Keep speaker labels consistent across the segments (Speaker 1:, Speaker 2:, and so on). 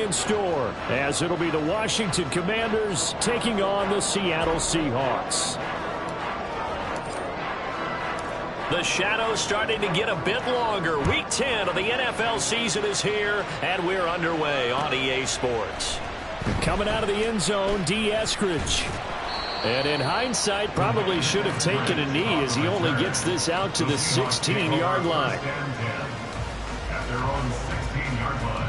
Speaker 1: in store, as it'll be the Washington Commanders taking on the Seattle Seahawks.
Speaker 2: The shadow's starting to get a bit longer. Week 10 of the NFL season is here, and we're underway on EA Sports.
Speaker 1: Coming out of the end zone, D. Eskridge. And in hindsight, probably should have taken a knee as he only gets this out to the 16-yard line.
Speaker 3: At their own 16-yard line.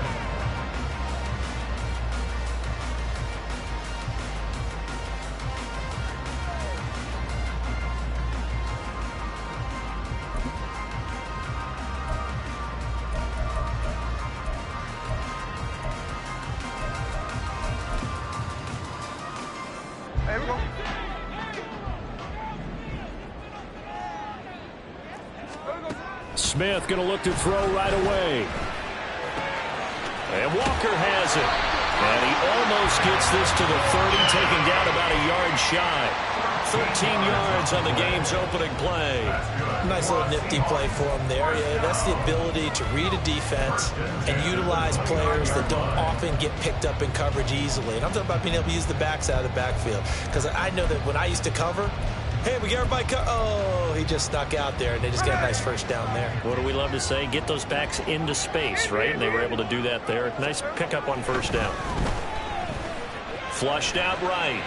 Speaker 4: Here we go.
Speaker 1: Smith going to look to throw right away.
Speaker 2: And Walker has it. And he almost gets this to the 30, taken down about a yard shy. 13 yards on the game's opening play.
Speaker 5: Nice little nifty play for him there. Yeah, that's the ability to read a defense and utilize players that don't often get picked up in coverage easily. And I'm talking about being able to use the backs out of the backfield. Because I know that when I used to cover, hey, we got everybody oh, he just snuck out there, and they just got a nice first down there.
Speaker 2: What do we love to say? Get those backs into space, right? And they were able to do that there. Nice pickup on first down. Flushed out right.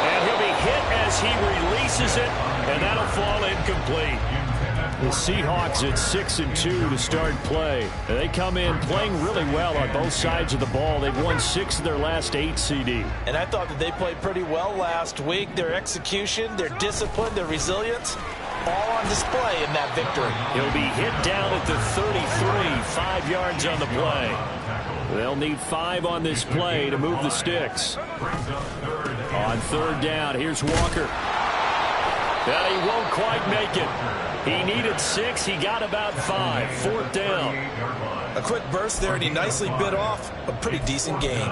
Speaker 2: And he'll be hit as he releases it, and that'll fall incomplete.
Speaker 1: The Seahawks at 6-2 to start play. They come in playing really well on both sides of the ball. They've won 6 of their last 8 CD.
Speaker 5: And I thought that they played pretty well last week. Their execution, their discipline, their resilience, all on display in that victory.
Speaker 2: He'll be hit down at the 33, 5 yards on the play.
Speaker 1: They'll need 5 on this play to move the sticks. On third down, here's Walker.
Speaker 2: And he won't quite make it. He needed 6. He got about 5. Fourth down.
Speaker 5: A quick burst there, and he nicely bit off a pretty decent gain.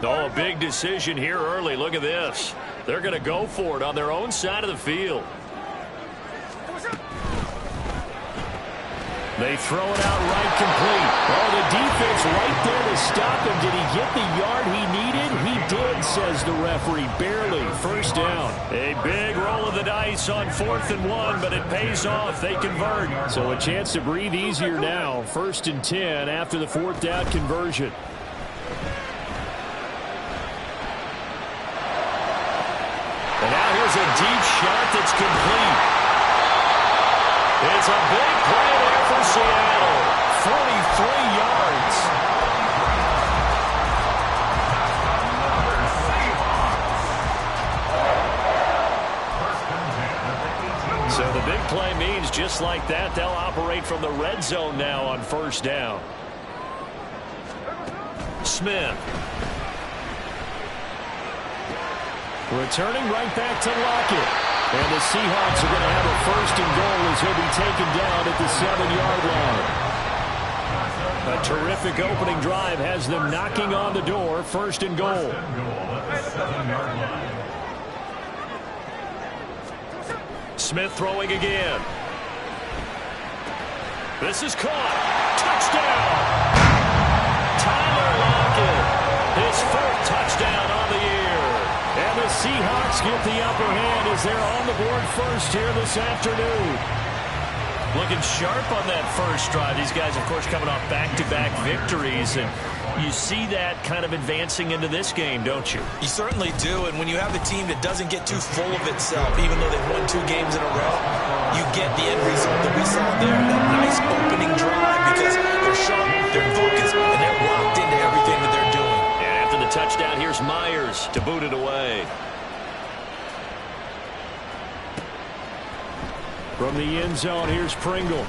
Speaker 2: Oh, a big decision here early. Look at this. They're going to go for it on their own side of the field.
Speaker 1: They throw it out right complete. Oh, the defense right there to stop him. Did he get the yard he needed? He did, says the referee. Barely. First down.
Speaker 2: A big roll of the dice on 4th and 1, but it pays off. They convert.
Speaker 1: So a chance to breathe easier now. 1st and 10 after the 4th down conversion.
Speaker 2: And now here's a deep shot that's complete. It's a big play there for Seattle. 43 yards. So the big play means just like that, they'll operate from the red zone now on first down. Smith.
Speaker 1: Returning right back to Lockett. And the Seahawks are going to have a 1st and goal as he'll be taken down at the 7-yard line. A terrific opening drive has them knocking on the door. 1st and goal.
Speaker 2: Smith throwing again. This is caught. Touchdown! Tyler Lockett. His 4th touchdown on the year.
Speaker 1: And the Seahawks get the upper hand as they're on the board first here this afternoon.
Speaker 2: Looking sharp on that first drive. These guys, of course, coming off back-to-back victories. And you see that kind of advancing into this game, don't you?
Speaker 5: You certainly do. And when you have a team that doesn't get too full of itself, even though they've won 2 games in a row, you get the end result that we saw there. That nice opening drive because they're sharp, they're focused, and they're locked into everything that they're doing.
Speaker 2: And after the touchdown, here's Myers to boot it away.
Speaker 1: From the end zone, here's Pringle.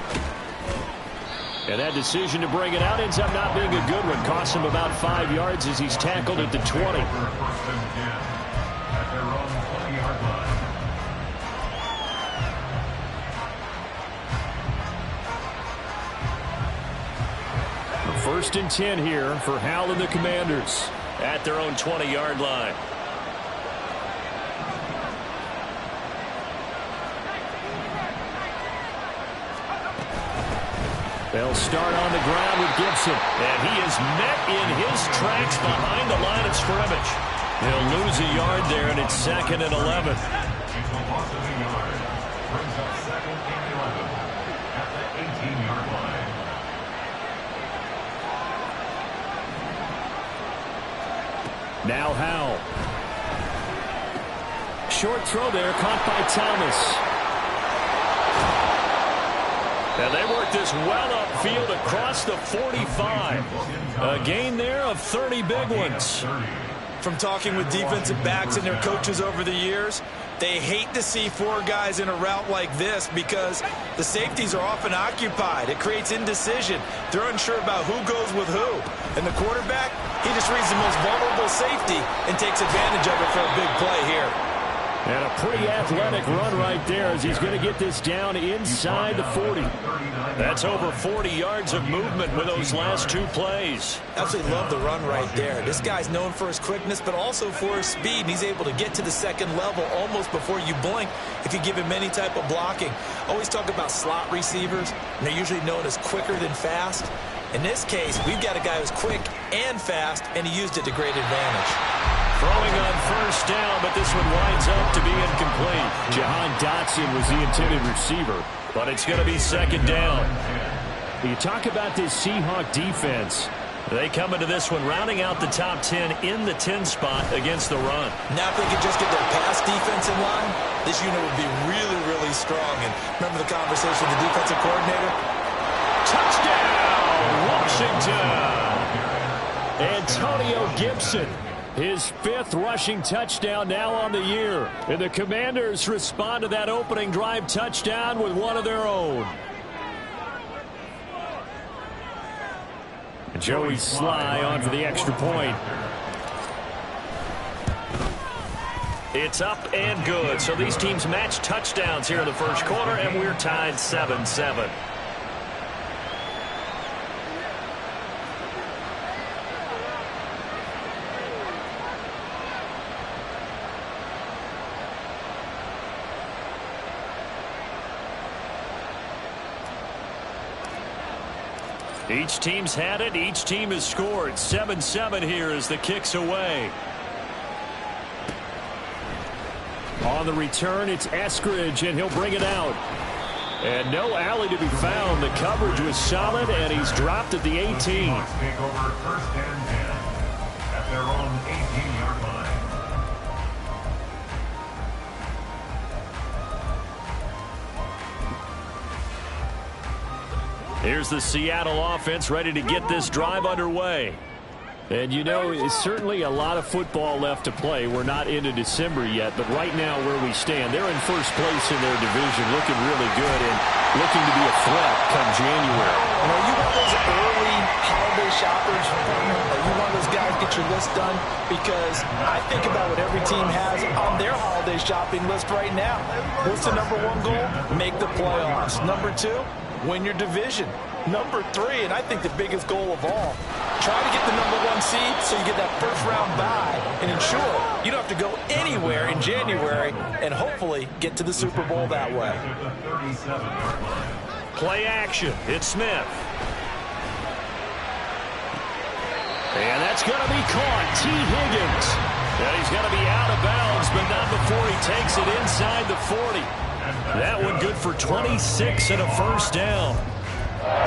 Speaker 1: And that decision to bring it out ends up not being a good one. Costs him about 5 yards as he's tackled at the 20.
Speaker 3: At their own 20-yard line.
Speaker 1: 1st and 10 here for Howell and the Commanders.
Speaker 2: At their own 20-yard line.
Speaker 1: They'll start on the ground with Gibson.
Speaker 2: And he is met in his tracks behind the line of scrimmage. He'll lose a yard there, and it's 2nd and 11.
Speaker 1: Now Howell. Short throw there, caught by Thomas.
Speaker 2: And they work this well upfield across the 45. A gain there of 30 big ones.
Speaker 5: From talking with defensive backs and their coaches over the years, they hate to see 4 guys in a route like this because the safeties are often occupied. It creates indecision. They're unsure about who goes with who. And the quarterback, he just reads the most vulnerable safety and takes advantage of it for a big play here.
Speaker 1: And a pretty athletic run right there as he's going to get this down inside the 40.
Speaker 2: That's over 40 yards of movement with those last 2 plays.
Speaker 5: Absolutely love the run right there. This guy's known for his quickness, but also for his speed. And he's able to get to the 2nd level almost before you blink if you give him any type of blocking. Always talk about slot receivers, and they're usually known as quicker than fast. In this case, we've got a guy who's quick and fast, and he used it to great advantage.
Speaker 1: Throwing on 1st down, but this one winds up to be incomplete. Jahan Dotson was the intended receiver.
Speaker 2: But it's going to be 2nd down.
Speaker 1: You talk about this Seahawk defense.
Speaker 2: They come into this one rounding out the top 10 in the 10 spot against the run.
Speaker 5: Now if they could just get their pass defense in line, this unit would be really, really strong. And remember the conversation with the defensive coordinator?
Speaker 1: Touchdown, Washington! Antonio Gibson. His 5th rushing touchdown now on the year. And the Commanders respond to that opening drive touchdown with one of their own. Joey Sly on for the extra point.
Speaker 2: It's up and good. So these teams match touchdowns here in the 1st quarter, and we're tied 7-7. Each team's had it. Each team has scored. 7-7 here as the kick's away.
Speaker 1: On the return, it's Eskridge, and he'll bring it out. And no alley to be found. The coverage was solid, and he's dropped at the 18.
Speaker 3: Take over 1st and 10 at their own 18-yard line.
Speaker 2: Here's the Seattle offense ready to get this drive underway.
Speaker 1: And you know, it's certainly a lot of football left to play. We're not into December yet, but right now where we stand, they're in 1st place in their division, looking really good and looking to be a threat come January.
Speaker 5: And are you one of those early holiday shoppers? Are you one of those guys get your list done? Because I think about what every team has on their holiday shopping list right now. What's the number 1 goal? Make the playoffs. Number 2, win your division. Number 3, and I think the biggest goal of all, try to get the number 1 seed so you get that 1st round bye and ensure you don't have to go anywhere in January and hopefully get to the Super Bowl that way.
Speaker 2: Play action. It's Smith.
Speaker 1: And that's going to be caught. T. Higgins. And he's going to be out of bounds, but not before he takes it inside the 40.
Speaker 2: That one good for 26 and a 1st down.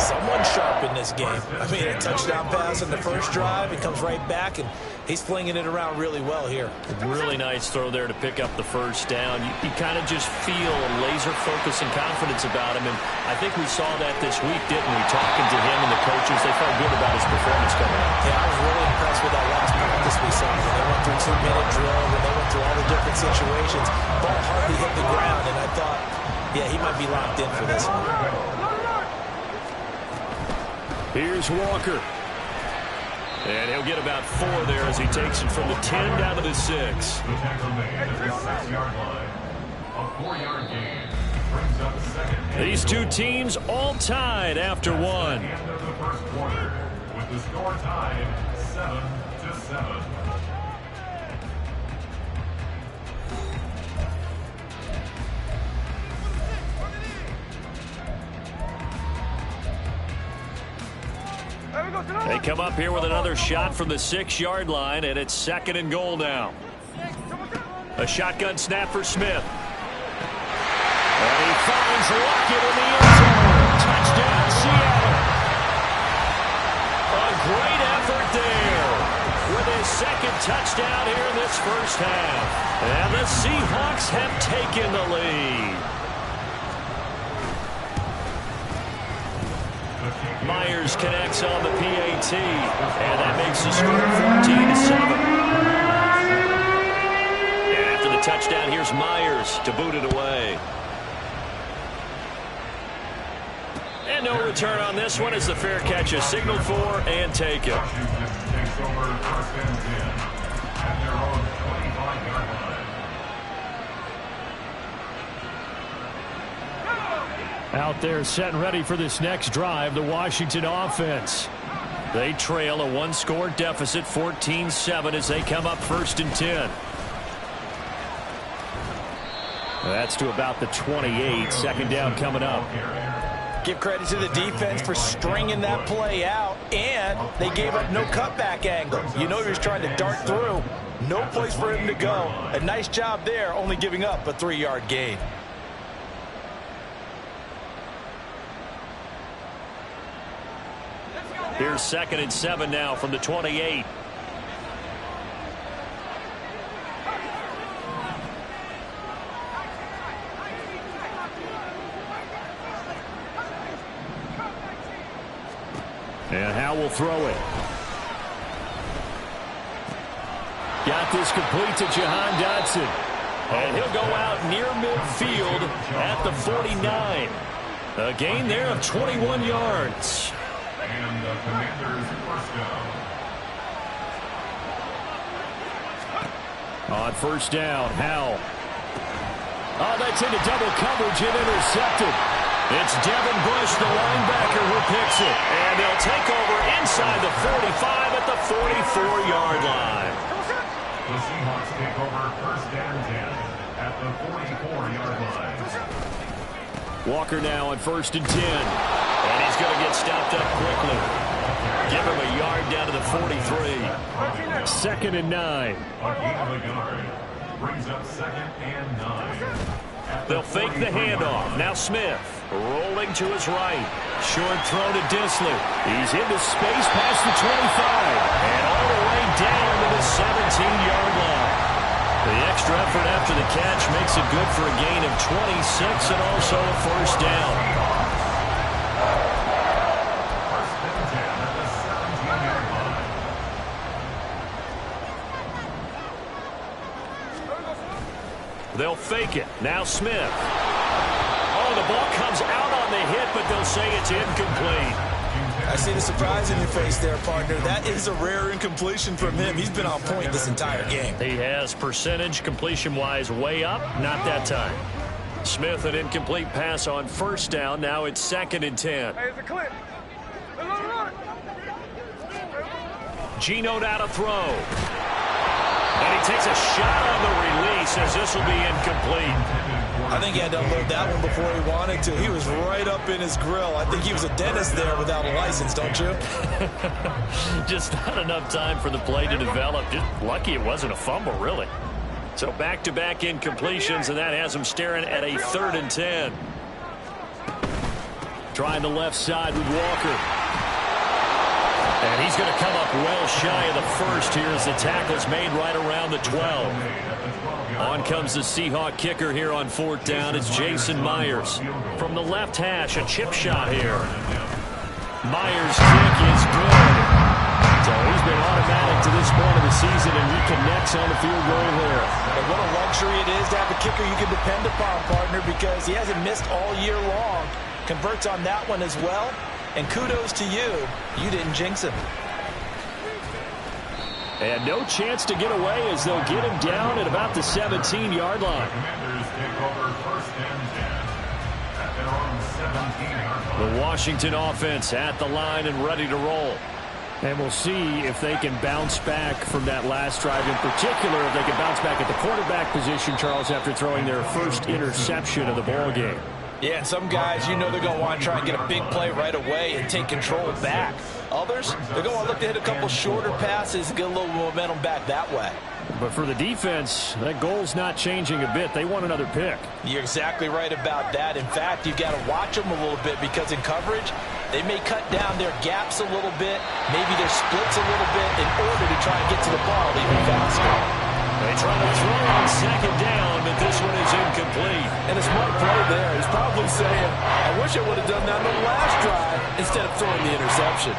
Speaker 5: Someone sharp in this game. I mean, a touchdown pass in the 1st drive. He comes right back, and he's flinging it around really well here.
Speaker 2: Really nice throw there to pick up the 1st down. You kind of just feel a laser focus and confidence about him, and I think we saw that this week, didn't we? Talking to him and the coaches, they felt good about his performance coming up.
Speaker 5: Yeah, I was really impressed with that last practice we saw. They went through 2-minute drill, and they went through all the different situations. Ball hardly hit the ground, and I thought, yeah, he might be locked in for this one.
Speaker 1: Here's Walker.
Speaker 2: And he'll get about 4 there as he takes it from the 10 down to the 6.
Speaker 3: The tackle made at the 6-yard line. A 4-yard gain brings up 2nd.
Speaker 2: These two teams all tied after 1.
Speaker 3: End of the 1st quarter with With the score tied 7-7.
Speaker 1: They come up here with another shot from the 6-yard line, and it's 2nd and goal now. A shotgun snap for Smith. And he finds Lockett in the end zone. Touchdown, Seattle. A great effort there with his 2nd touchdown here in this first half. And the Seahawks have taken the lead. Myers connects on the PAT, and that makes the score 14-7. And after the touchdown, here's Myers to boot it away. And no return on this one as the fair catch is signaled for and taken.
Speaker 3: Washington takes over 1st and 10 at their own 25-yard line.
Speaker 1: Out there set and ready for this next drive, the Washington offense. They trail a 1-score deficit, 14-7, as they come up 1st and 10. That's to about the 28. 2nd down coming up.
Speaker 5: Give credit to the defense for stringing that play out, and they gave up no cutback angle. You know he was trying to dart through. No place for him to go. A nice job there, only giving up a 3-yard gain.
Speaker 1: Here's 2nd and 7 now from the 28. And Howe will throw it. Got this complete to Jahan Dotson. And he'll go out near midfield at the 49. A gain there of 21 yards.
Speaker 3: And the Commanders' first down.
Speaker 1: On 1st down, Howell. Oh, that's into double coverage and intercepted. It's Devin Bush, the linebacker, who picks it. And they'll take over inside the 45 at the 44-yard line.
Speaker 3: The Seahawks take over 1st and 10 at the 44-yard line.
Speaker 1: Walker now on 1st and 10. And he's going to get stopped up quickly. Give him a yard down to the 43. 2nd and 9.
Speaker 3: A gain of a yard brings up 2nd and 9.
Speaker 1: They'll fake the handoff. Now Smith rolling to his right. Short throw to Dissler. He's into space past the 25. And all the way down to the 17-yard line. The extra effort after the catch makes it good for a gain of 26 and also a 1st down. They'll fake it. Now Smith. Oh, the ball comes out on the hit, but they'll say it's incomplete.
Speaker 5: I see the surprise in your face there, partner. That is a rare incompletion from him. He's been on point this entire game.
Speaker 1: He has percentage completion-wise way up. Not that time. Smith, an incomplete pass on 1st down. Now it's 2nd and 10.
Speaker 4: Hey, it's a clip.
Speaker 1: Geno now to throw. And he takes a shot on the release as this will be incomplete.
Speaker 5: I think he had to unload that one before he wanted to. He was right up in his grill. I think he was a dentist there without a license, don't you?
Speaker 1: Just not enough time for the play to develop. Just lucky it wasn't a fumble, really. So back-to-back incompletions, and that has him staring at a 3rd and 10. Trying the left side with Walker. And he's going to come up well shy of the 1st here as the tackle's made right around the 12. On comes the Seahawk kicker here on 4th down. It's Jason Myers. From the left hash, a chip shot here. Myers' kick is good. So he's been automatic to this point of the season, and he connects on the field goal there.
Speaker 5: And what a luxury it is to have a kicker you can depend upon, partner, because he hasn't missed all year long. Converts on that one as well. And kudos to you. You didn't jinx him.
Speaker 1: And no chance to get away as they'll get him down at about the 17-yard line.
Speaker 3: Commanders take over 1st and 10 at their own 17-yard line.
Speaker 1: The Washington offense at the line and ready to roll. And we'll see if they can bounce back from that last drive, in particular, if they can bounce back at the quarterback position, Charles, after throwing their first interception of the ball game.
Speaker 5: Yeah, and some guys, they're going to want to try and get a big play right away and take control back. Others, they're going to want to look to hit a couple shorter passes and get a little momentum back that way.
Speaker 1: But for the defense, that goal's not changing a bit. They want another pick.
Speaker 5: You're exactly right about that. In fact, you've got to watch them a little bit because in coverage, they may cut down their gaps a little bit, maybe their splits a little bit in order to try and get to the ball even faster.
Speaker 2: They try to throw on second down, but this one is incomplete.
Speaker 5: And a smart play there. He's probably saying, I wish I would have done that on the last drive instead of throwing the interception.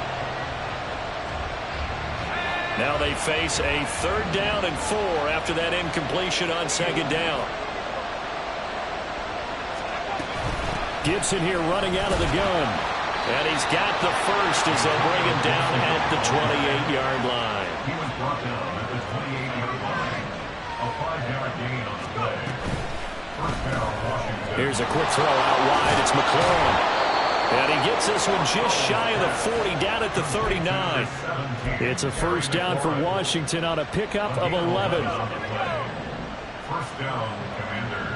Speaker 2: Now they face a 3rd down and 4 after that incompletion on second down.
Speaker 1: Gibson here running out of the gun.
Speaker 2: And he's got the first as they'll bring him down at the 28-yard line.
Speaker 3: He was brought down at the 28-yard line. A 5-yard gain on the play. First down, Washington.
Speaker 1: Here's a quick throw out wide. It's McLaurin.
Speaker 2: And he gets this one just shy of the 40, down at the 39.
Speaker 1: It's a first down for Washington on a pickup of 11.
Speaker 3: First down, Commanders.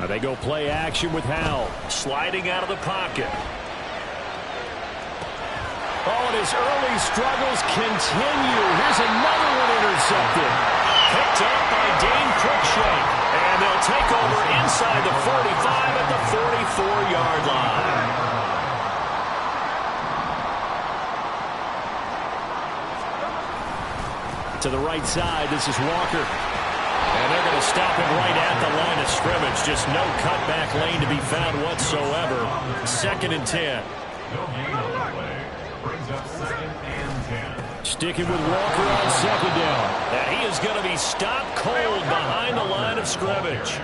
Speaker 1: They go play action with Howell.
Speaker 2: Sliding out of the pocket.
Speaker 1: Oh, and his early struggles continue. Here's another one intercepted.
Speaker 2: Picked up by Dane Cruikshank. And they'll take over inside the 45 at the 44-yard line.
Speaker 1: To the right side, this is Walker.
Speaker 2: And they're going to stop him right at the line of scrimmage. Just no cutback lane to be found whatsoever. 2nd and 10.
Speaker 3: No gain on the play. Brings up 2nd and 10.
Speaker 1: Sticking with Walker on second down.
Speaker 2: And he is going to be stopped cold behind the line of scrimmage.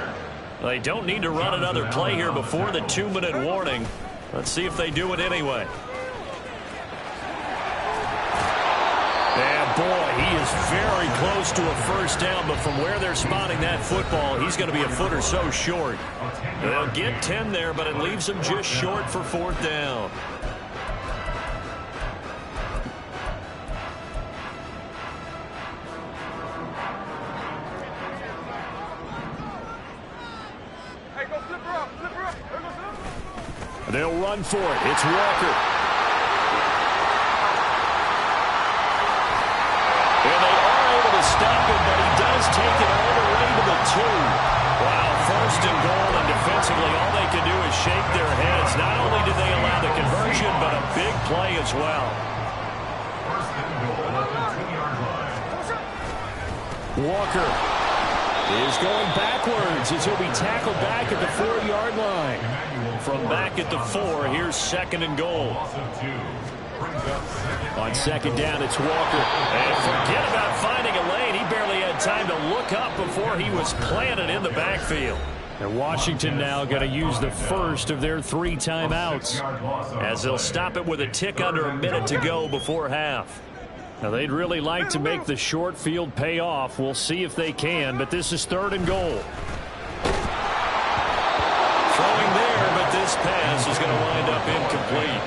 Speaker 2: They don't need to run another play here before the 2-minute warning. Let's see if they do it anyway.
Speaker 1: And boy, he is very close to a first down, but from where they're spotting that football, he's going to be a foot or so short.
Speaker 2: They'll get 10 there, but it leaves them just short for 4th down.
Speaker 1: They'll run for it. It's Walker.
Speaker 2: And they are able to stop him, but he does take it all the way to the 2. Wow, 1st and goal, and defensively all they can do is shake their heads. Not only did they allow the conversion, but a big play as well.
Speaker 3: First and goal at the 2-yard line.
Speaker 1: Walker is going backwards as he'll be tackled back at the 4-yard line.
Speaker 2: From back at the 4, here's 2nd and goal.
Speaker 1: On second down, it's Walker.
Speaker 2: And forget about finding a lane. He barely had time to look up before he was planted in the backfield.
Speaker 1: And Washington now going to use the first of their 3 timeouts,
Speaker 2: as they'll stop it with a tick under a minute to go before half.
Speaker 1: Now, they'd really like to make the short field pay off. We'll see if they can, but this is 3rd and goal.
Speaker 2: Throwing there, but this pass is going to wind up incomplete.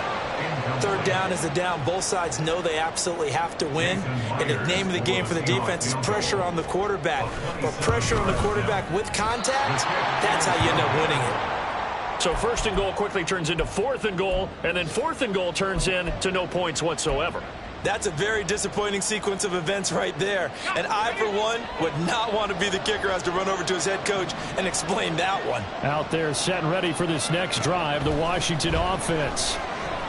Speaker 5: 3rd down is a down. Both sides know they absolutely have to win. And the name of the game for the defense is pressure on the quarterback. But pressure on the quarterback with contact, that's how you end up winning it.
Speaker 2: So 1st and goal quickly turns into 4th and goal, and then 4th and goal turns into no points whatsoever.
Speaker 5: That's a very disappointing sequence of events right there. And I, for one, would not want to be the kicker who has to run over to his head coach and explain that one.
Speaker 1: Out there set and ready for this next drive, the Washington offense.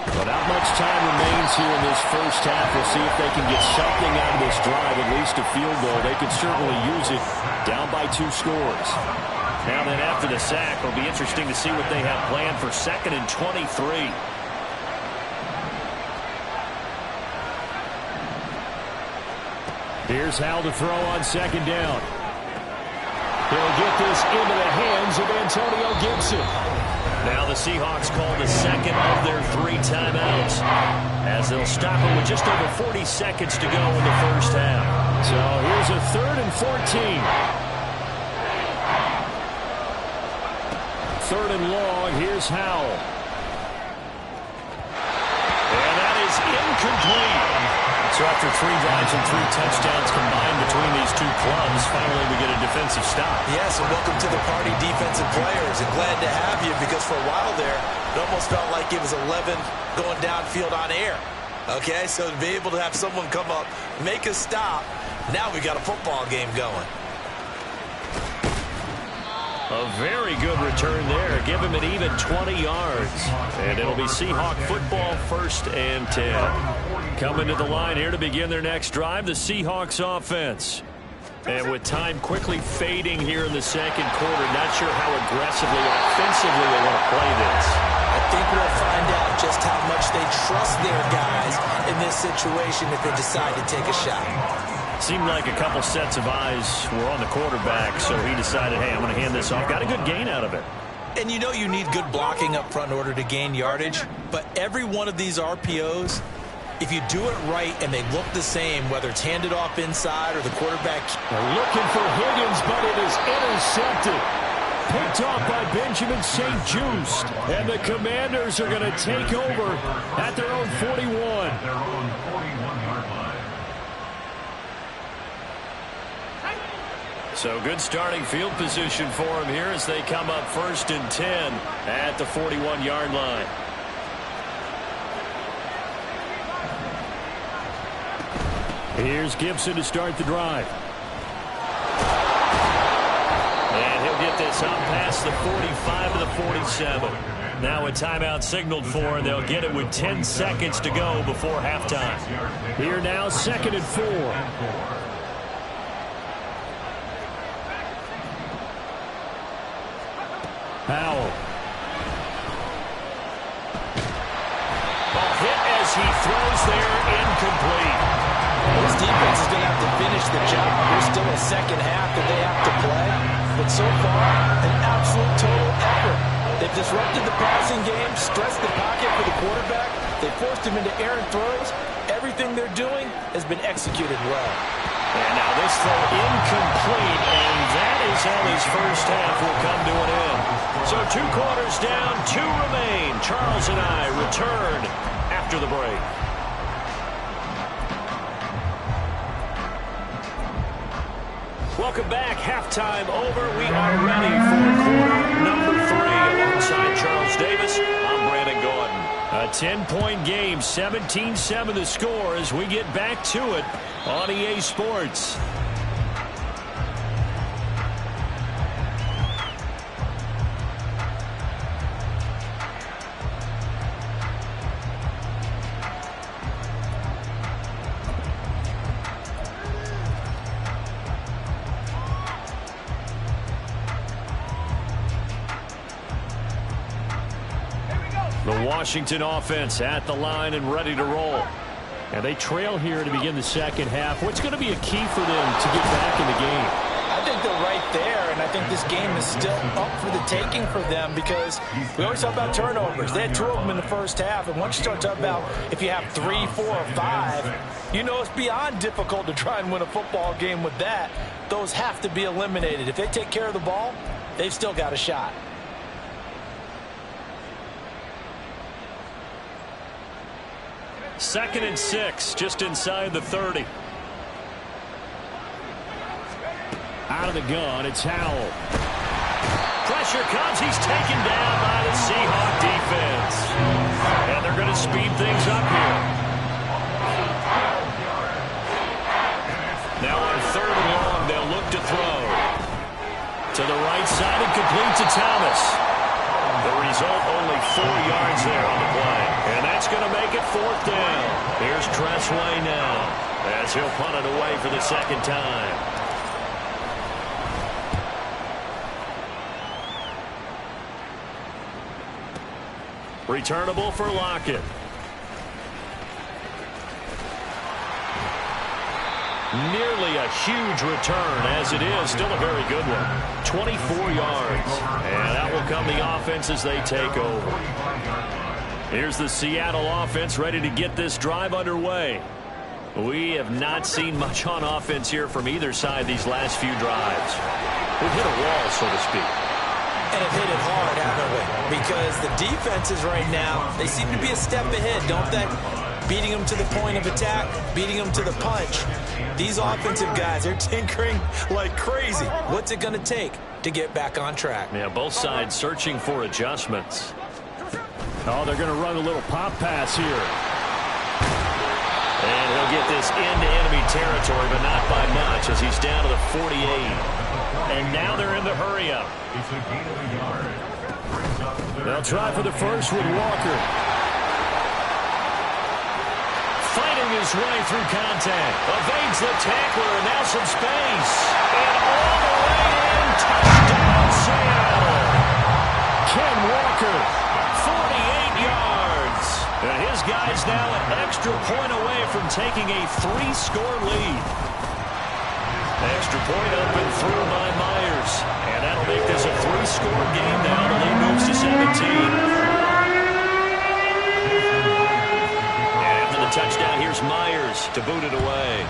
Speaker 1: But not much time remains here in this first half. We'll see if they can get something out of this drive, at least a field goal. They could certainly use it down by 2 scores.
Speaker 2: Now then, after the sack, it'll be interesting to see what they have planned for 2nd and 23.
Speaker 1: Here's Howell to throw on second down. He'll get this into the hands of Antonio Gibson.
Speaker 2: Now the Seahawks call the 2nd of their 3 timeouts, as they'll stop it with just over 40 seconds to go in the first half.
Speaker 1: So here's a 3rd and 14. 3rd and long. Here's Howell. is incomplete. So after 3 drives and 3 touchdowns combined between these two clubs, finally we get a defensive stop.
Speaker 5: Yes, and welcome to the party, defensive players, and glad to have you, because for a while there, it almost felt like it was 11 going downfield on air. Okay, so to be able to have someone come up, make a stop, now we got a football game going.
Speaker 1: A very good return there. Give him an even 20 yards. And it'll be Seahawk football, 1st and 10. Coming to the line here to begin their next drive, the Seahawks offense. And with time quickly fading here in the second quarter, not sure how aggressively, offensively they want to play this.
Speaker 5: I think we'll find out just how much they trust their guys in this situation if they decide to take a shot.
Speaker 1: Seemed like a couple sets of eyes were on the quarterback, so he decided, hey, I'm going to hand this off. Got a good gain out of it.
Speaker 5: And you know you need good blocking up front in order to gain yardage, but every one of these RPOs, if you do it right and they look the same, whether it's handed off inside or the quarterback.
Speaker 1: They're looking for Higgins, but it is intercepted. Picked off by Benjamin St-Juste. And the Commanders are going to take over at their own 41.
Speaker 3: Their own 41-yard line.
Speaker 1: So good starting field position for him here as they come up 1st and 10 at the 41-yard line. Here's Gibson to start the drive. And he'll get this up past the 45 to the 47. Now a timeout signaled for, and they'll get it with 10 seconds to go before halftime. Here now, 2nd and 4. Powell. Ball hit as he throws there, incomplete.
Speaker 5: This defense is going to have to finish the job. There's still a second half that they have to play. But so far, an absolute total effort. They've disrupted the passing game, stressed the pocket for the quarterback. They forced him into errant throws. Everything they're doing has been executed well.
Speaker 1: And now this throw incomplete, and that is how his first half will come to an end. So 2 quarters down, 2 remain. Charles and I return after the break. Welcome back. Halftime over. We are ready for quarter number 3. Alongside Charles Davis, I'm Brandon Gordon. A 10-point game, 17-7 the score as we get back to it on EA Sports. The Washington offense at the line and ready to roll. And they trail here to begin the second half. What's going to be a key for them to get back in the game?
Speaker 5: I think they're right there, and I think this game is still up for the taking for them because we always talk about turnovers. They had 2 of them in the first half, and once you start talking about if you have 3, 4, or 5, you know it's beyond difficult to try and win a football game with that. Those have to be eliminated. If they take care of the ball, they've still got a shot.
Speaker 1: Second and 6, just inside the 30. Out of the gun, it's Howell. Pressure comes, he's taken down by the Seahawk defense. And they're going to speed things up here. Now on 3rd and long, they'll look to throw. To the right side and complete to Thomas. The result, only 4 yards there on the play. And that's going to make it 4th down. Here's Tressway now as he'll punt it away for the second time. Returnable for Lockett. Nearly a huge return, as it is. Still a very good one. 24 yards. And that will come the offense as they take over. Here's the Seattle offense ready to get this drive underway. We have not seen much on offense here from either side these last few drives. We've hit a wall, so to speak.
Speaker 5: And have hit it hard, haven't we? Because the defenses right now, they seem to be a step ahead, don't they? beating them to the point of attack, beating them to the punch. These offensive guys, they're tinkering like crazy. What's it going to take to get back on track?
Speaker 2: Yeah, both sides searching for adjustments.
Speaker 1: Oh, they're going to run a little pop pass here.
Speaker 2: And he'll get this into enemy territory, but not by much as he's down to the 48. And now they're in the hurry-up.
Speaker 3: It's a gain of a yard.
Speaker 1: They'll try for the first with Walker.
Speaker 2: Fighting his way through contact. Evades the tackler, and now some space. And all the way in. Touchdown, Seattle.
Speaker 1: Ken Walker.
Speaker 2: 48 yards. And his guy's now an extra point away from taking a 3-score lead. Extra point up and through by Myers. And that'll make this a 3-score game now. The lead moves to 17. After the touchdown, here's Myers to boot it away.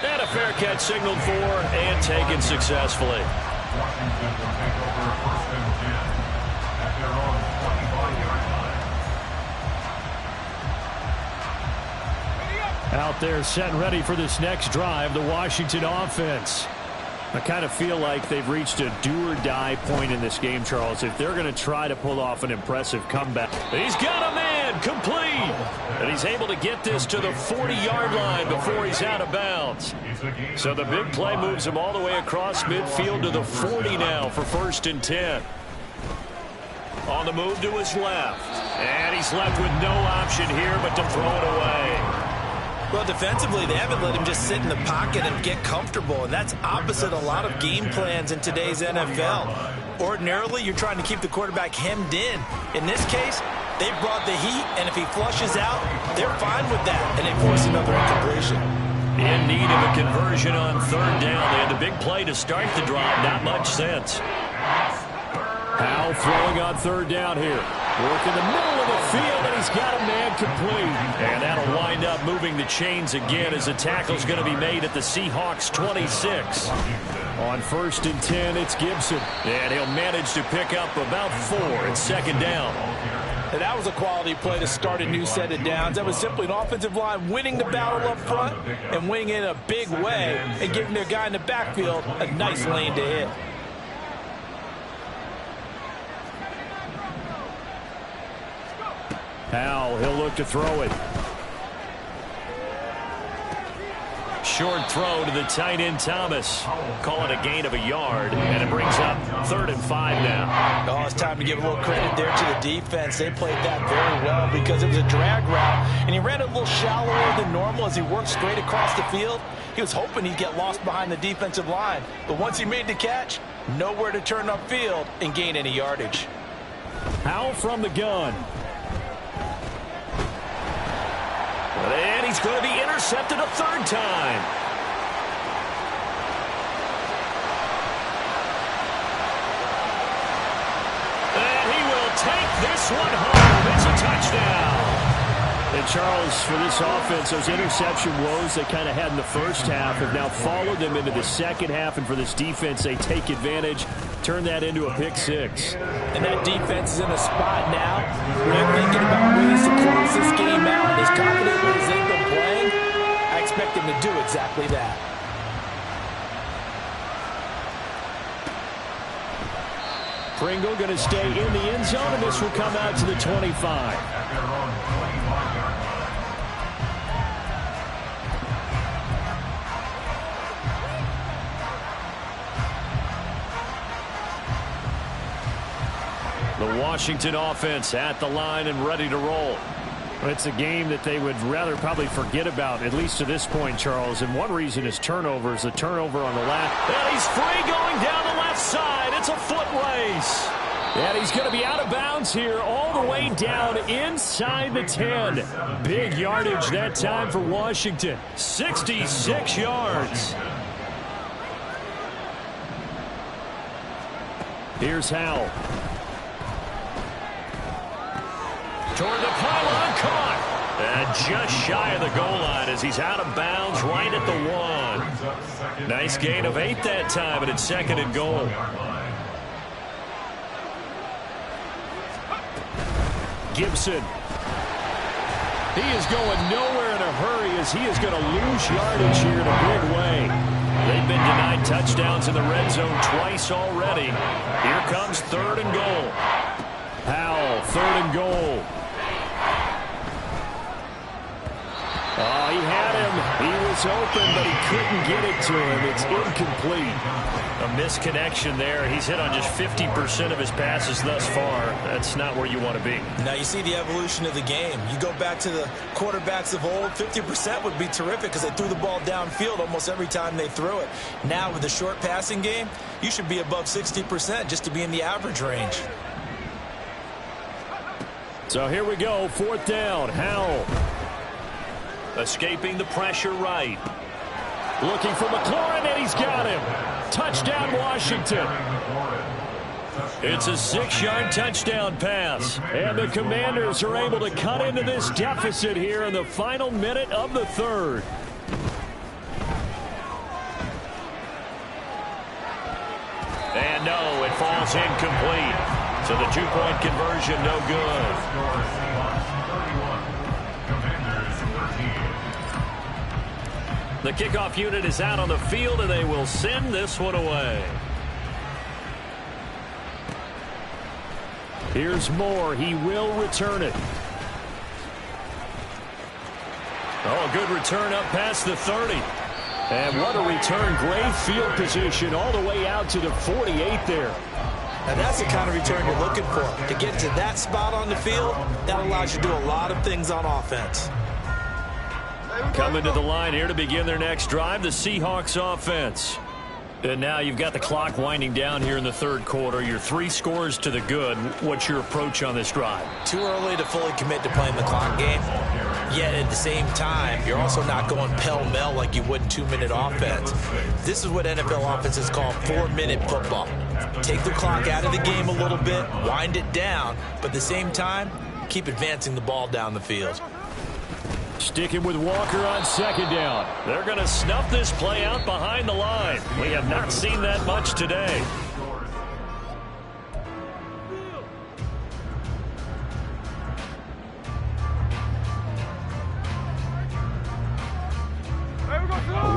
Speaker 2: And a fair catch signaled for and taken successfully.
Speaker 3: Washington will take over first and 10 at their own 25-yard line.
Speaker 1: Out there set and ready for this next drive, the Washington offense. I kind of feel like they've reached a do-or-die point in this game, Charles, if they're going to try to pull off an impressive comeback.
Speaker 2: He's got a man complete. And he's able to get this to the 40-yard line before he's out of bounds. So the big play moves him all the way across midfield to the 40 now for first and 10. On the move to his left. And he's left with no option here but to throw it away.
Speaker 5: Well, defensively, they haven't let him just sit in the pocket and get comfortable, and that's opposite a lot of game plans in today's NFL. Ordinarily, you're trying to keep the quarterback hemmed in. In this case, they brought the heat, and if he flushes out, they're fine with that, and they force another incompletion.
Speaker 2: In need of a conversion on third down. They had the big play to start the drive. Not much sense.
Speaker 1: Howell throwing on third down here. Work in the middle of the field, and he's got a man complete.
Speaker 2: And that'll wind up moving the chains again as the tackle's going to be made at the Seahawks 26.
Speaker 1: On first and 10, it's Gibson.
Speaker 2: And he'll manage to pick up about 4 at second down.
Speaker 5: And that was a quality play to start a new set of downs. That was simply an offensive line winning the battle up front and winning in a big way and giving their guy in the backfield a nice lane to hit.
Speaker 1: Howell, he'll look to throw it.
Speaker 2: Short throw to the tight end Thomas. Call it a gain of a yard, and it brings up 3rd and 5 now.
Speaker 5: Oh, it's time to give a little credit there to the defense. They played that very well because it was a drag route, and he ran it a little shallower than normal as he worked straight across the field. He was hoping he'd get lost behind the defensive line, but once he made the catch, nowhere to turn upfield and gain any yardage.
Speaker 1: Howell from the gun.
Speaker 2: And he's going to be intercepted a 3rd time. And he will take this one home. It's a touchdown.
Speaker 1: And Charles, for this offense, those interception woes they kind of had in the first half have now followed them into the second half. And for this defense, they take advantage, turn that into a pick 6.
Speaker 5: And that defense is in a spot now where they're thinking about ways to close this game out. As confidently as they've been playing, I expect them to do exactly that.
Speaker 1: Pringle going to stay in the end zone, and this will come out to the 25.
Speaker 2: The Washington offense at the line and ready to roll.
Speaker 1: It's a game that they would rather probably forget about, at least to this point, Charles. And one reason is turnovers. The turnover on the left.
Speaker 2: And he's free going down the left side. It's a foot race.
Speaker 1: And he's going to be out of bounds here all the way down inside the 10. Big yardage that time for Washington.
Speaker 2: 66 yards.
Speaker 1: Here's Howell.
Speaker 2: Toward the pylon, caught. And just shy of the goal line as he's out of bounds right at the 1. Nice gain of 8 that time, and it's 2nd and goal.
Speaker 1: Gibson. He is going nowhere in a hurry as he is going to lose yardage here in a big way.
Speaker 2: They've been denied touchdowns in the red zone twice already. Here comes 3rd and goal.
Speaker 1: Howell, 3rd and goal. Oh, he had him. He was open, but he couldn't get it to him. It's incomplete.
Speaker 2: A misconnection there. He's hit on just 50% of his passes thus far. That's not where you want to be.
Speaker 5: Now you see the evolution of the game. You go back to the quarterbacks of old, 50% would be terrific because they threw the ball downfield almost every time they threw it. Now with the short passing game, you should be above 60% just to be in the average range.
Speaker 1: So here we go, 4th down. Howell.
Speaker 2: Escaping the pressure right.
Speaker 1: Looking for McLaurin, and he's got him. Touchdown, Washington.
Speaker 2: It's a 6-yard touchdown pass.
Speaker 1: And the Commanders are able to cut into this deficit here in the final minute of the 3rd.
Speaker 2: And no, it falls incomplete. So the 2-point conversion, no good. The kickoff unit is out on the field, and they will send this one away.
Speaker 1: Here's Moore. He will return it.
Speaker 2: Oh, good return up past the 30.
Speaker 1: And what a return. Great field position all the way out to the 48 there.
Speaker 5: Now that's the kind of return you're looking for. To get to that spot on the field, that allows you to do a lot of things on offense.
Speaker 2: Coming to the line here to begin their next drive, the Seahawks offense. And now you've got the clock winding down here in the 3rd quarter. You're 3 scores to the good. What's your approach on this drive?
Speaker 5: Too early to fully commit to playing the clock game. Yet at the same time, you're also not going pell-mell like you would in 2-minute offense. This is what NFL offenses call 4-minute football. Take the clock out of the game a little bit, wind it down, but at the same time, keep advancing the ball down the field.
Speaker 1: Sticking with Walker on 2nd down.
Speaker 2: They're going to snuff this play out behind the line. We have not seen that much today.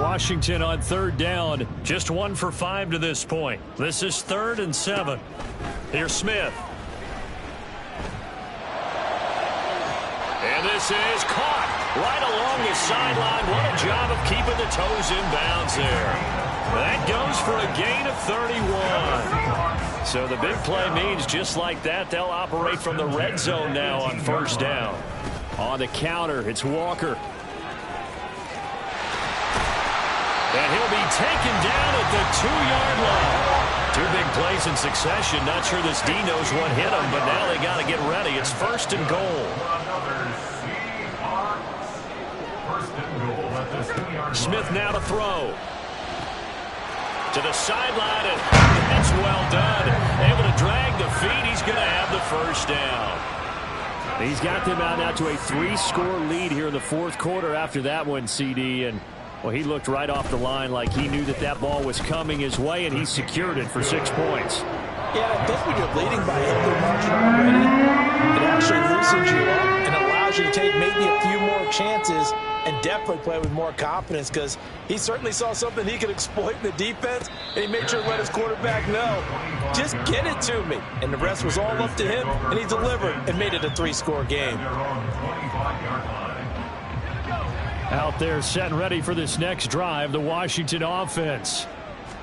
Speaker 1: Washington on 3rd down.
Speaker 2: Just 1 for 5 to this point. This is 3rd and 7. Here's Smith. And this is caught right along the sideline. What a job of keeping the toes in bounds there. That goes for a gain of 31. So the big play means just like that, they'll operate from the red zone now on 1st down.
Speaker 1: On the counter, it's Walker.
Speaker 2: And he'll be taken down at the 2-yard line. 2 big plays in succession. Not sure this D knows what hit him, but now they got to get ready. It's 1st and goal. Smith now to throw. To the sideline, and that's well done. Able to drag the feet. He's going to have the 1st down.
Speaker 1: He's got them out now to a 3-score lead here in the 4th quarter after that one, CD. And, well, he looked right off the line like he knew that that ball was coming his way, and he secured it for 6 points.
Speaker 5: Yeah, I think when you're leading by a healthy margin already, it actually loosens you up and allows you to take maybe a few more chances and definitely play with more confidence because he certainly saw something he could exploit in the defense, and he made sure to let his quarterback know, just get it to me. And the rest was all up to him, and he delivered and made it a 3-score game.
Speaker 1: Out there set and ready for this next drive, the Washington offense.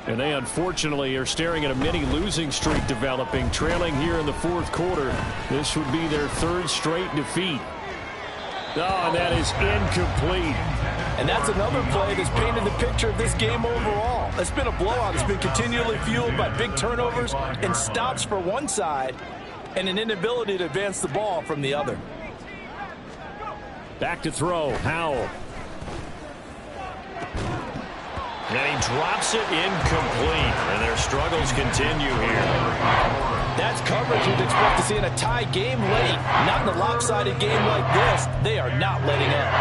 Speaker 1: And they unfortunately are staring at a mini losing streak developing, trailing here in the 4th quarter. This would be their 3rd straight defeat. Oh, and that is incomplete.
Speaker 5: And that's another play that's painted the picture of this game overall. It's been a blowout. It's been continually fueled by big turnovers and stops for one side and an inability to advance the ball from the other.
Speaker 1: Back to throw, Howell.
Speaker 2: And he drops it incomplete, and their struggles continue here.
Speaker 5: That's coverage you'd expect to see in a tie game late. Not in a lopsided game like this. They are not letting up.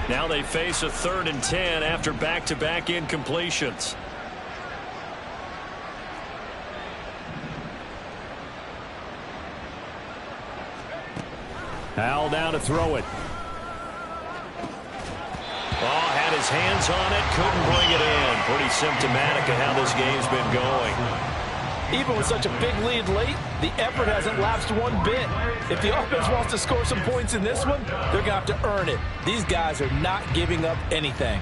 Speaker 2: Now they face a 3rd and 10 after back-to-back incompletions.
Speaker 1: Howell down to throw it.
Speaker 2: Oh, had his hands on it, couldn't bring it in. Pretty symptomatic of how this game's been going.
Speaker 5: Even with such a big lead late, the effort hasn't lapsed one bit. If the offense wants to score some points in this one, they're going to have to earn it. These guys are not giving up anything.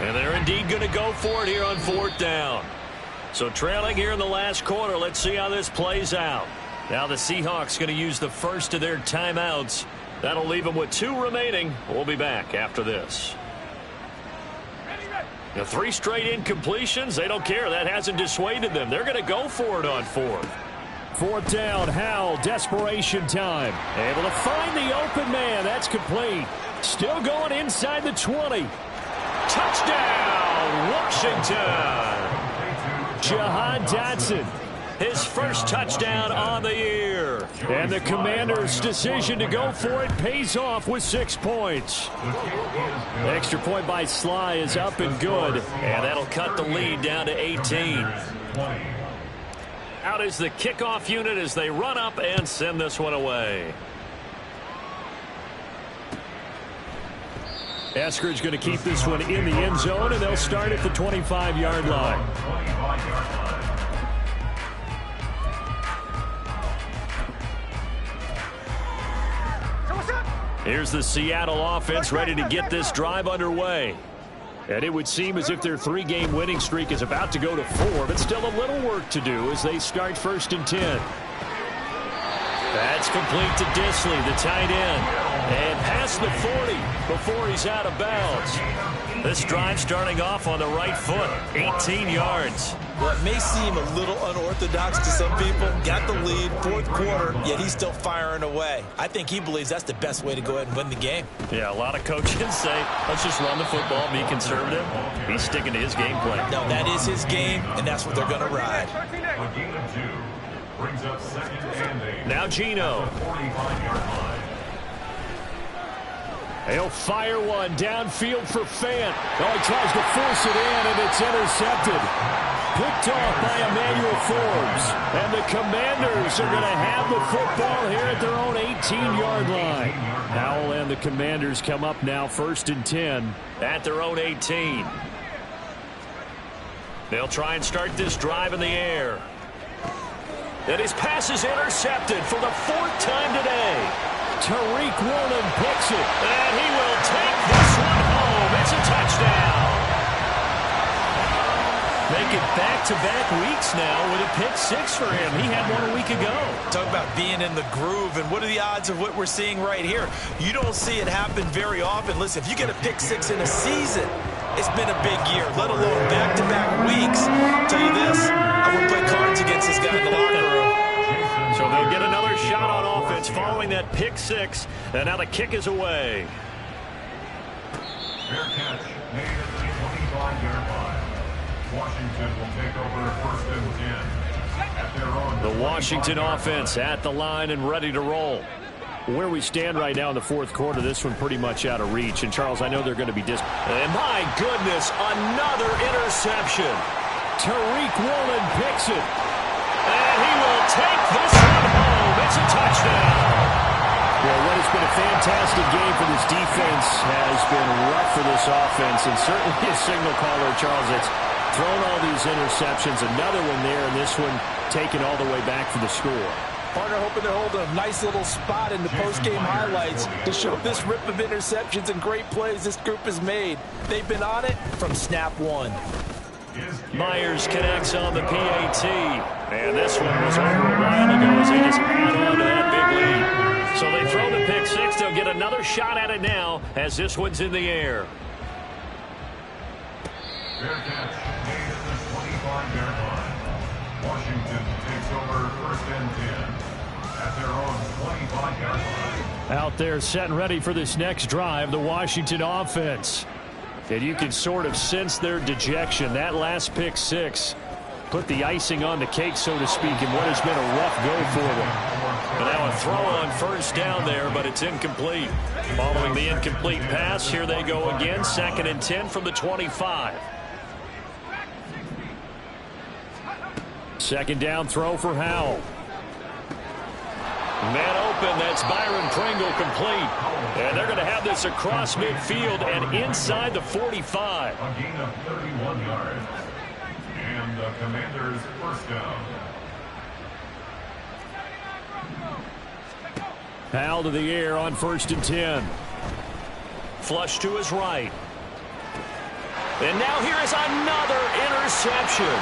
Speaker 2: And they're indeed going to go for it here on 4th down. So trailing here in the last quarter, let's see how this plays out. Now the Seahawks going to use the first of their timeouts. That'll leave them with 2 remaining. We'll be back after this. Now 3 straight incompletions. They don't care. That hasn't dissuaded them. They're going to go for it on 4th.
Speaker 1: 4th down, Howell, desperation time. Able to find the open man. That's complete. Still going inside the 20.
Speaker 2: Touchdown, Washington.
Speaker 1: Jahan Dotson.
Speaker 2: His first touchdown on the year.
Speaker 1: And the Commanders' decision to go for it pays off with 6 points. The extra point by Sly is up and good.
Speaker 2: And that'll cut the lead down to 18. Out is the kickoff unit as they run up and send this one away.
Speaker 1: Eskridge going to keep this one in the end zone, and they'll start at the 25-yard line.
Speaker 2: Here's the Seattle offense ready to get this drive underway.
Speaker 1: And it would seem as if their 3-game winning streak is about to go to 4, but still a little work to do as they start 1st and 10.
Speaker 2: That's complete to Disley, the tight end. And past the 40 before he's out of bounds. This drive starting off on the right foot, 18 yards.
Speaker 5: Well, it may seem a little unorthodox to some people. Got the lead, 4th quarter, yet he's still firing away. I think he believes that's the best way to go ahead and win the game.
Speaker 2: Yeah, a lot of coaches say, let's just run the football, be conservative. He's sticking to his game plan.
Speaker 5: No, that is his game, and that's what they're going to ride.
Speaker 3: A gain of 2 brings up 2nd and 8.
Speaker 2: Now Geno.
Speaker 3: 45-yard line.
Speaker 1: He'll fire one downfield for Fant. Oh, he tries to force it in, and it's intercepted. Picked off by Emmanuel Forbes. And the Commanders are going to have the football here at their own 18-yard line. Howell and the Commanders come up now 1st and 10.
Speaker 2: At their own 18. They'll try and start this drive in the air. And his pass is intercepted for the 4th time today.
Speaker 1: Tariq Woolen picks it.
Speaker 2: And he will take this one home. It's a touchdown. Make it back-to-back weeks now with a pick 6 for him. He had one a week ago.
Speaker 5: Talk about being in the groove, and what are the odds of what we're seeing right here? You don't see it happen very often. Listen, if you get a pick 6 in a season, it's been a big year, let alone back-to-back weeks. I'll tell you this, I wouldn't play cards against this guy in the locker room.
Speaker 2: So they'll get another shot on offense following that pick 6, and now the kick is away.
Speaker 3: Fair catch made at the 25-yard line. Washington will take over 1st and 10 at their own.
Speaker 1: The Washington offense at the line and ready to roll. Where we stand right now in the 4th quarter, this one pretty much out of reach. And, Charles, I know they're going to be
Speaker 2: And my goodness, another interception.
Speaker 1: Tariq Woolen picks it.
Speaker 2: And he will take this one home. It's a touchdown.
Speaker 1: Well, what has been a fantastic game for this defense has been rough for this offense. And certainly a signal caller, Charles, that's thrown all these interceptions. Another one there, and this one taken all the way back for the score.
Speaker 5: Partner hoping they're holding a nice little spot in the post-game highlights to show this rip of interceptions and great plays this group has made. They've been on it from snap 1.
Speaker 2: Myers connects on the PAT. And this one was over a while ago as they just add on to that big lead. So they throw the pick 6. They'll get another shot at it now as this one's in the air.
Speaker 3: Fair catch made at the 25-yard line. Washington takes over 1st and 10 at their own 25-yard line.
Speaker 1: Out there set and ready for this next drive, the Washington offense. And you can sort of sense their dejection. That last pick 6 put the icing on the cake, so to speak, in what has been a rough go for them.
Speaker 2: And now a throw on 1st down there, but it's incomplete. Following the incomplete pass, here they go again. 2nd and 10 from the 25.
Speaker 1: Second down throw for Howell.
Speaker 2: Man open, that's Byron Pringle complete. And they're going to have this across midfield and inside the 45.
Speaker 3: A gain of 31 yards. And the Commanders' first down.
Speaker 1: Howell to the air on 1st and 10.
Speaker 2: Flush to his right. And now here is another interception.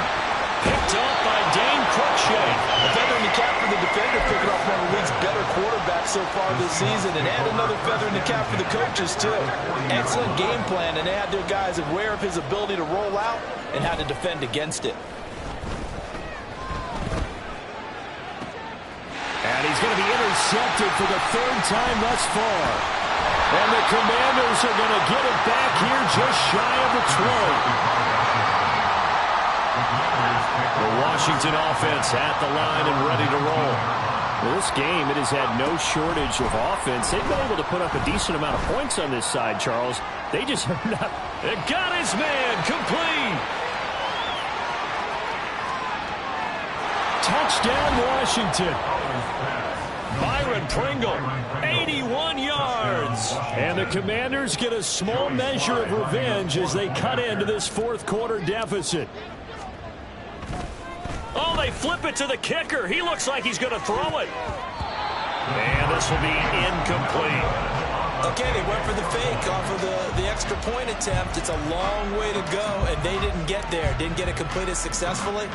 Speaker 2: Picked up by Dane Cruikshank.
Speaker 5: A feather in the cap for the defender, picking off one of the league's better quarterbacks so far this season, and add another feather in the cap for the coaches, too. Excellent game plan, and they had their guys aware of his ability to roll out and how to defend against it.
Speaker 1: And he's going to be intercepted for the 3rd time thus far. And the Commanders are going to get it back here just shy of the 20.
Speaker 2: The Washington offense at the line and ready to roll.
Speaker 1: Well, this game, it has had no shortage of offense. They've been able to put up a decent amount of points on this side, Charles. They just have not.
Speaker 2: It got his man complete.
Speaker 1: Touchdown, Washington.
Speaker 2: Byron Pringle, 81 yards.
Speaker 1: And the Commanders get a small measure of revenge as they cut into this 4th quarter deficit.
Speaker 2: Oh, they flip it to the kicker. He looks like he's going to throw it. And this will be incomplete.
Speaker 5: Okay, they went for the fake off of the extra point attempt. It's a long way to go, and they didn't get there. Didn't get it completed successfully.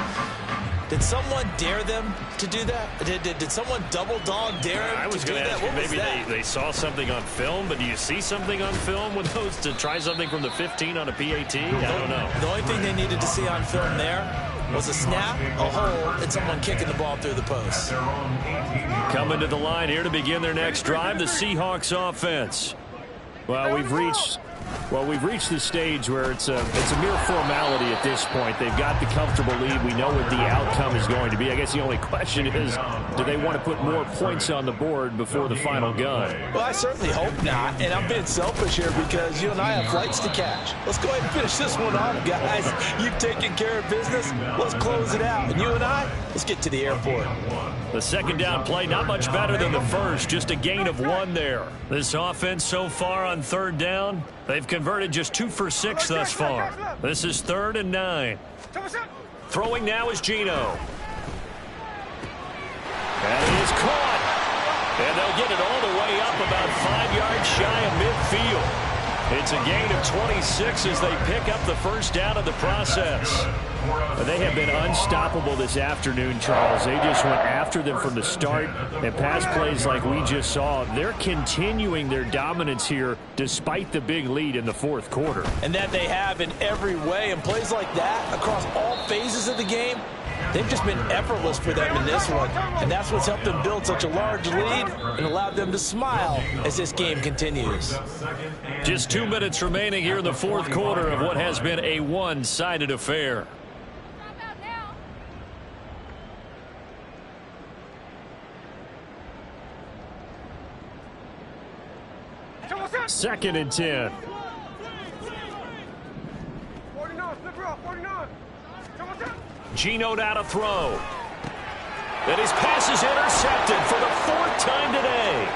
Speaker 5: Did someone dare them to do that? Did someone double dog dare them
Speaker 2: I was
Speaker 5: to do
Speaker 2: going to
Speaker 5: that?
Speaker 2: ask you,
Speaker 5: What was
Speaker 2: maybe
Speaker 5: that?
Speaker 2: they saw something on film, but do you see something on film with those to try something from the 15 on a PAT? I don't know.
Speaker 5: The only thing they needed to see on film there was a snap, a hole, and someone kicking the ball through the post.
Speaker 2: Coming to the line here to begin their next drive, the Seahawks offense.
Speaker 1: Well, we've reached the stage where it's a mere formality at this point. They've got the comfortable lead. We know what the outcome is going to be. I guess the only question is, do they want to put more points on the board before the final gun?
Speaker 5: Well, I certainly hope not, and I'm being selfish here because you and I have flights to catch. Let's go ahead and finish this one off, guys. You've taken care of business. Let's close it out. And you and I, let's get to the airport.
Speaker 2: The second down play, not much better than the first, just a gain of 1 there. This offense so far on 3rd down, they've converted just 2 for 6 thus far. This is 3rd and 9. Throwing now is Geno. And he is caught. And they'll get it all the way up about 5 yards shy of midfield. It's a gain of 26 as they pick up the first down of the process.
Speaker 1: They have been unstoppable this afternoon, Charles. They just went after them from the start, and pass plays like we just saw. They're continuing their dominance here despite the big lead in the 4th quarter.
Speaker 5: And that they have in every way. And plays like that across all phases of the game, they've just been effortless for them in this one. And that's what's helped them build such a large lead and allowed them to smile as this game continues.
Speaker 2: Just 2 minutes remaining here in the 4th quarter of what has been a one-sided affair.
Speaker 1: Second and 10.
Speaker 2: Geno out of throw. And his pass is intercepted for the 4th time today.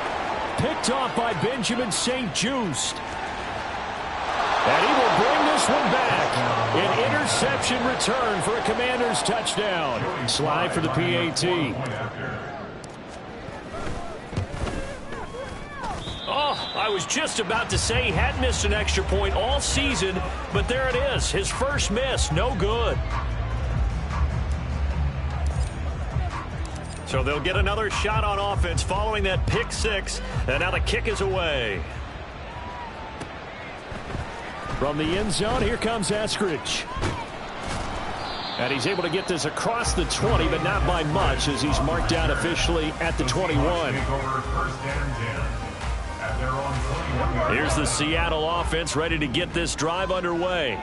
Speaker 1: Picked off by Benjamin St-Juste. And he will bring this one back. An interception return for a Commanders touchdown. Slide for the PAT.
Speaker 2: Oh, I was just about to say he hadn't missed an extra point all season, but there it is. His first miss, no good. So they'll get another shot on offense following that pick 6, and now the kick is away.
Speaker 1: From the end zone, here comes Eskridge. And he's able to get this across the 20, but not by much as he's marked down officially at the 21.
Speaker 2: Here's the Seattle offense ready to get this drive underway.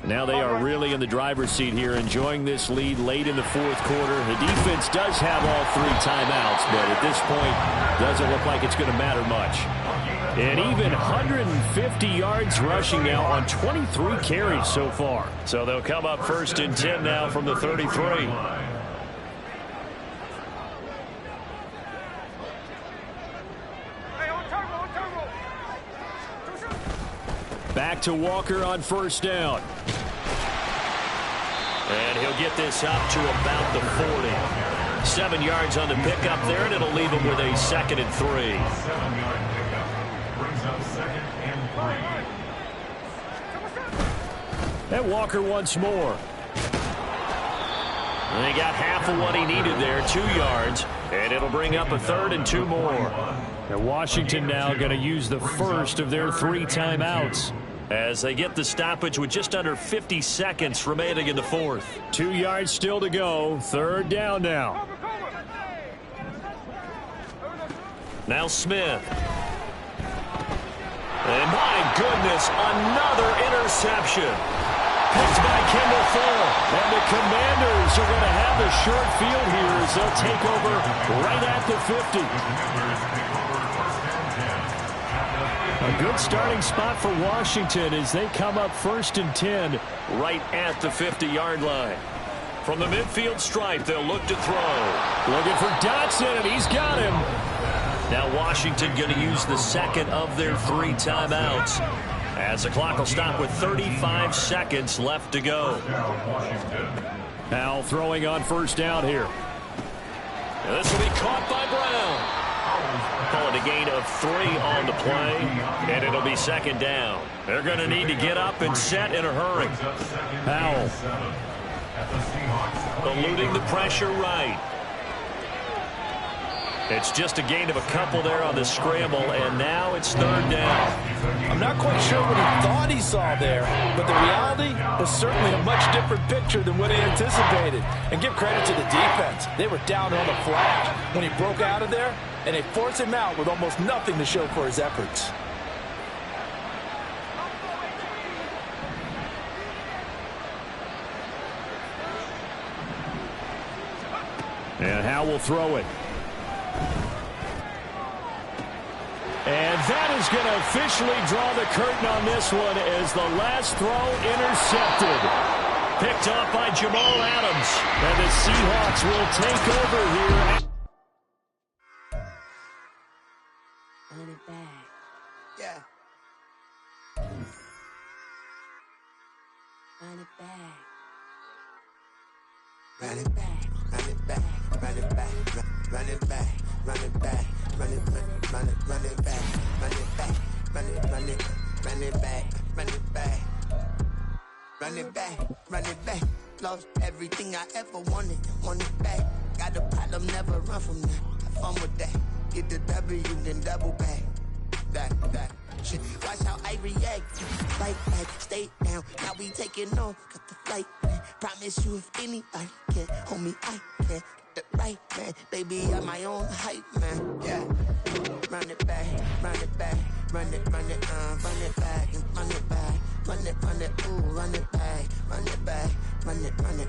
Speaker 1: Now they are really in the driver's seat here, enjoying this lead late in the 4th quarter. The defense does have all 3 timeouts, but at this point, doesn't look like it's going to matter much. And even 150 yards rushing now on 23 carries so far.
Speaker 2: So they'll come up 1st and 10 now from the 33.
Speaker 1: Back to Walker on first down.
Speaker 2: And he'll get this up to about the 40. 7 yards on the pickup there, and it'll leave him with a 2nd and 3.
Speaker 3: 7-yard pickup brings up 2nd and 3.
Speaker 1: And Walker once more.
Speaker 2: And they got half of what he needed there, 2 yards, and it'll bring up a 3rd and 2 more.
Speaker 1: And Washington now going to use the first of their 3 timeouts,
Speaker 2: as they get the stoppage with just under 50 seconds remaining in the 4th.
Speaker 1: 2 yards still to go. 3rd down now.
Speaker 2: Now Smith. And my goodness, another interception. Picked by Kendall Full.
Speaker 1: And the Commanders are going to have a short field here as they'll take over right at the 50. A good starting spot for Washington as they come up 1st and 10.
Speaker 2: Right at the 50-yard line. From the midfield stripe, they'll look to throw.
Speaker 1: Looking for Dotson, and he's got him.
Speaker 2: Now Washington going to use the 2nd of their 3 timeouts, as the clock will stop with 35 seconds left to go.
Speaker 1: Now throwing on first down here.
Speaker 2: And this will be caught by Brown. Call it a gain of 3 on the play, and it'll be 2nd down. They're going to need to get up and set in a hurry.
Speaker 1: Powell.
Speaker 2: Eluding the pressure right. It's just a gain of a couple there on the scramble, and now it's 3rd down.
Speaker 5: I'm not quite sure what he thought he saw there, but the reality was certainly a much different picture than what he anticipated. And give credit to the defense. They were down on the flash when he broke out of there, and they forced him out with almost nothing to show for his efforts.
Speaker 1: And Howe will throw it. And that is going to officially draw the curtain on this one as the last throw intercepted.
Speaker 2: Picked off by Jamal Adams.
Speaker 1: And the Seahawks will take over here.
Speaker 4: Run it back. Yeah. Run it back. Run it back. Run it back. Run it back. Run it back. Run it back. Run it back. Run it back. Run it back. Run it back. Run it back. Run it back. Run it back. Run it back. Lost everything I ever wanted. Want it back. Got a problem, never run from that. Have fun with that. Get the W, then double back. That shit. Watch how I react. Fight back, stay down. Now we taking on. Got the flight plan. Promise you if anybody can, homie, I can. Get the right man. Baby, I'm my own hype man. Yeah. Run it back, run it back. Run it back, and run it back. Run it, ooh, run it back. Run it back, run it.